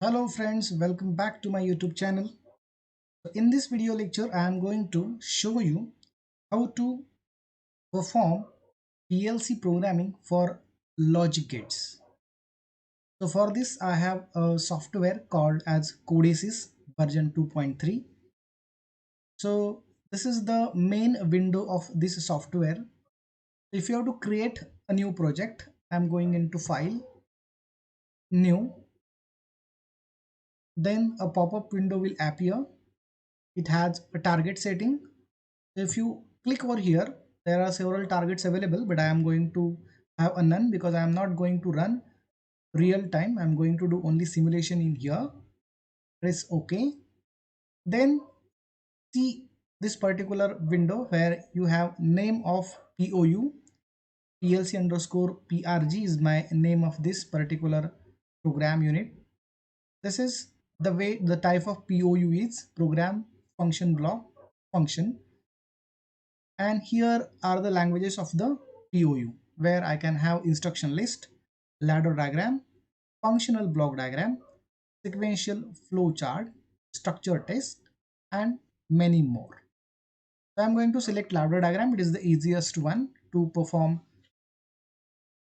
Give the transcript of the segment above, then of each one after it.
Hello friends, welcome back to my YouTube channel. In this video lecture, I am going to show you how to perform PLC programming for logic gates. So for this, I have a software called as Codesys version 2.3. So this is the main window of this software. If you have to create a new project, I am going into File, New, then a pop-up window will appear. It has a target setting. If you click over here, there are several targets available, but I am going to have a none because I am not going to run real time. I'm going to do only simulation in here. Press OK. Then see this particular window where you have name of POU. PLC underscore PRG is my name of this particular program unit. This is the way the type of POU is program function block function. And here are the languages of the POU where I can have instruction list, ladder diagram, functional block diagram, sequential flow chart, structure test, and many more. So I'm going to select ladder diagram. It is the easiest one to perform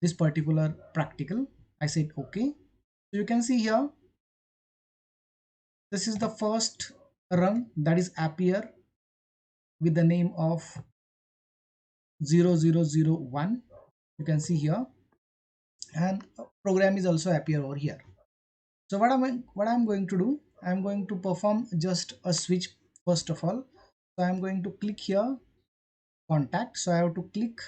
this particular practical. I said okay. So you can see here, this is the first rung that is appear with the name of 0001. You can see here, and program is also appear over here. So what I'm going to do, I'm going to perform just a switch first of all. So I'm going to click here contact. So I have to click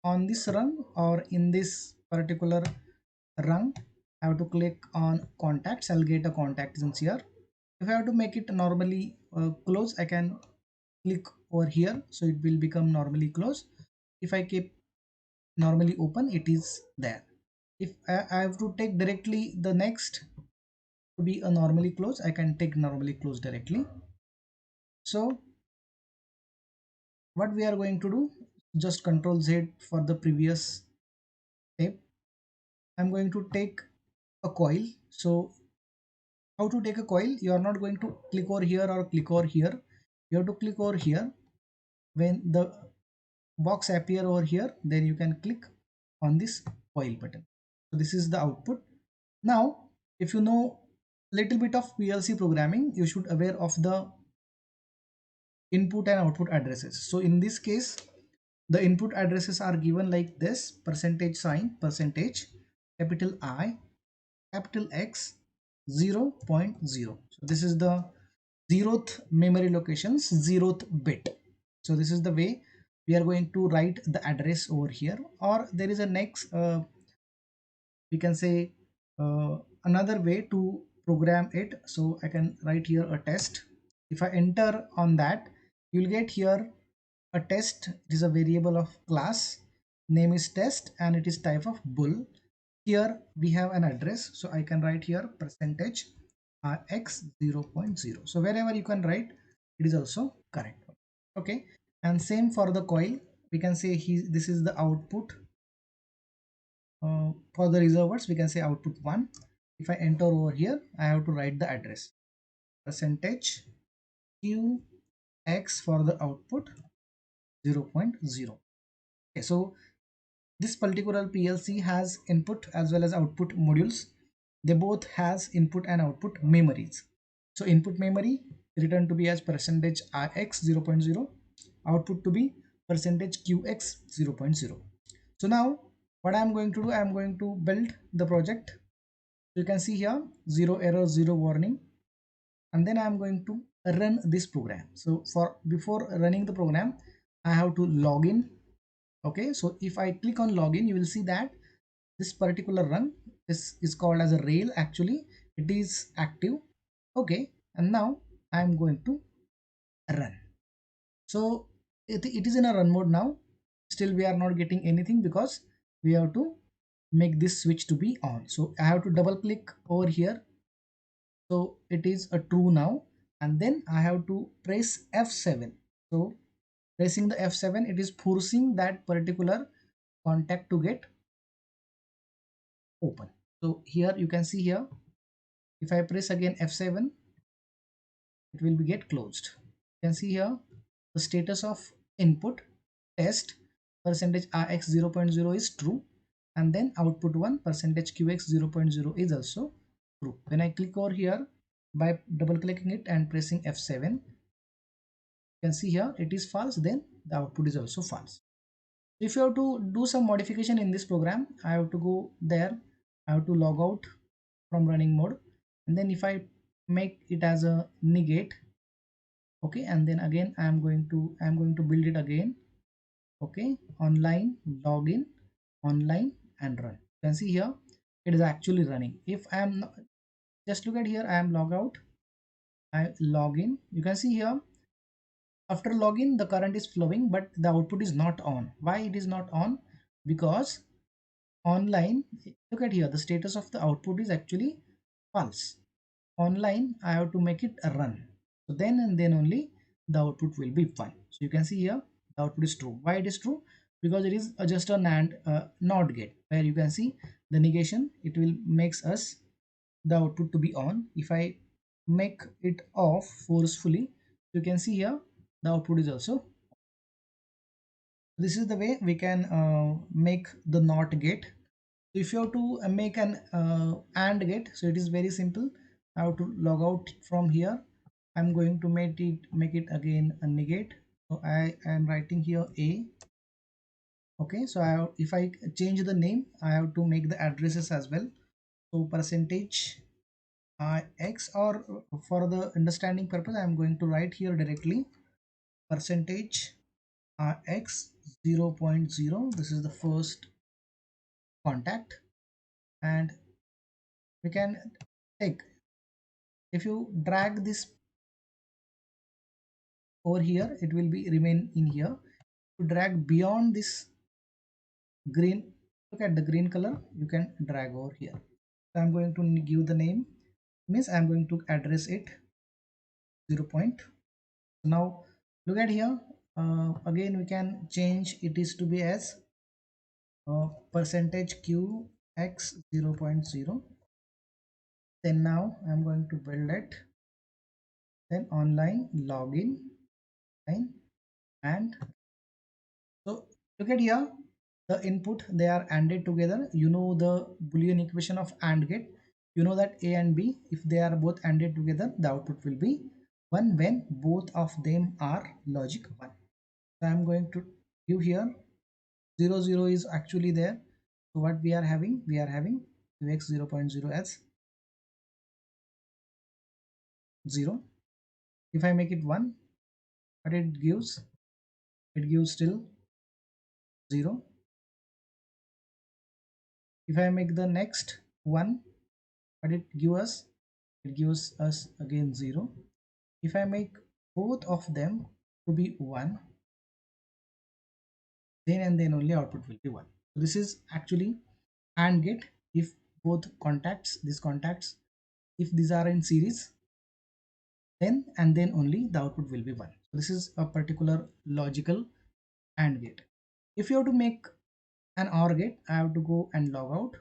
on this rung, or in this particular rung I have to click on contacts. I'll get a contact since here. If I have to make it normally close, I can click over here, so it will become normally close. If I keep normally open, it is there. If I have to take directly the next to be a normally close, I can take normally close directly. So what we are going to do, just control Z for the previous step. I'm going to take a coil. So how to take a coil? You are not going to click over here or click over here. You have to click over here. When the box appear over here, then you can click on this coil button. So this is the output. Now if you know little bit of PLC programming, you should aware of the input and output addresses. So in this case, the input addresses are given like this: percentage sign, percentage, capital I, capital X, 0.0. So this is the zeroth memory locations, zeroth bit. So this is the way we are going to write the address over here. Or there is a next we can say another way to program it. So I can write here a test. If I enter on that, you'll get here a test. It is a variable of class, name is test, and it is type of bool. Here we have an address, so I can write here percentage x 0.0. So wherever you can write, it is also correct. Okay, and same for the coil. We can say this is the output. For the reserve words, we can say output 1. If I enter over here, I have to write the address, percentage q x for the output 0.0. Okay, so this particular PLC has input as well as output modules. They both has input and output memories. So input memory return to be as percentage ix 0.0, output to be percentage qx 0.0. So now what I'm going to do, I'm going to build the project. You can see here, zero error, zero warning, and then I'm going to run this program. So for before running the program, I have to log in. Okay, so if I click on login, you will see that this particular run, this is called as a rail. Actually it is active. Okay, and now I am going to run. So it is in a run mode now. Still we are not getting anything because we have to make this switch to be on. So I have to double click over here, so it is a true now, and then I have to press F7. So pressing the F7, it is forcing that particular contact to get open. So here you can see here, If I press again F7, it will be get closed. You can see here the status of input test percentage rx 0.0 is true, and then output 1 percentage qx 0.0 is also true. When I click over here by double clicking it and pressing F7, you can see here it is false, then the output is also false. If you have to do some modification in this program, I have to go there, I have to log out from running mode, and then if I make it as a negate, okay, and then again I'm going to build it again, okay, online login, online and run. You can see here it is actually running. If I am not, just look at here, I am log out, I log in. You can see here after login the current is flowing, but the output is not on. Why it is not on? Because online, look at here, the status of the output is actually false. Online I have to make it a run, so then and then only the output will be 1. So you can see here the output is true. Why it is true? Because it is just a NAND NOT gate, where you can see the negation, it will makes us the output to be on. If I make it off forcefully, you can see here the output is also. This is the way we can make the NOT gate. If you have to make an AND gate, so it is very simple. I have to log out from here. I'm going to make it again a negate. So I am writing here A. Okay, so if I change the name, I have to make the addresses as well. So percentage x, or for the understanding purpose, I am going to write here directly percentage x 0.0. This is the first contact, and we can take, if you drag this over here, it will be remain in here. To drag beyond this green, look at the green color, you can drag over here. So I'm going to give the name, means I'm going to address it 0 point. So now look at here, again we can change it is to be as percentage q x 0.0. Then now I'm going to build it, then online login line, and so look at here, the input they are ANDed together. You know the Boolean equation of AND gate. You know that A and B, if they are both ANDed together, the output will be 1 when both of them are logic 1. So I am going to give here 0 0 is actually there. So what we are having? We are having Ux 0.0 as 0. If I make it 1, what it gives? It gives still 0. If I make the next 1, what it gives us? It gives us again 0. If I make both of them to be 1, then and then only output will be 1. So this is actually AND gate. If both contacts, these contacts, if these are in series, then and then only the output will be 1. So this is a particular logical AND gate. If you have to make an OR gate, I have to go and log out.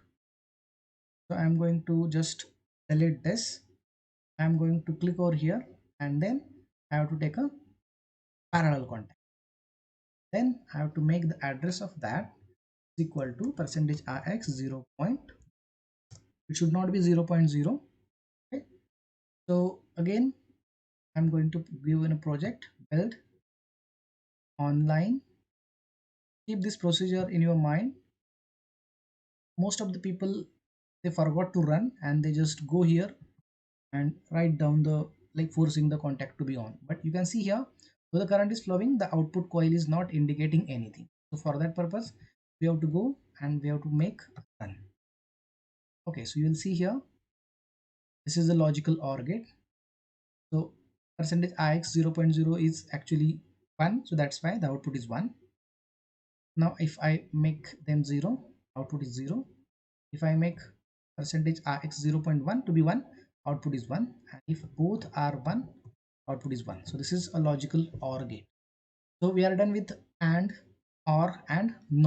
So I'm going to just delete this. I'm going to click over here, and then I have to take a parallel contact. Then I have to make the address of that is equal to percentage rx 0 point, it should not be 0.0. Okay, so again I'm going to give in a project build online. Keep this procedure in your mind. Most of the people, they forgot to run and they just go here and write down the, like, forcing the contact to be on. But you can see here, so the current is flowing, the output coil is not indicating anything. So for that purpose, we have to go and we have to make run. Okay, so you will see here, this is the logical OR gate. So percentage ix 0.0 is actually 1, so that's why the output is 1. Now if I make them 0, output is 0. If I make percentage rx 0.1 to be 1, output is 1, and if both are 1, output is 1. So this is a logical OR gate. So we are done with AND, OR and NOT.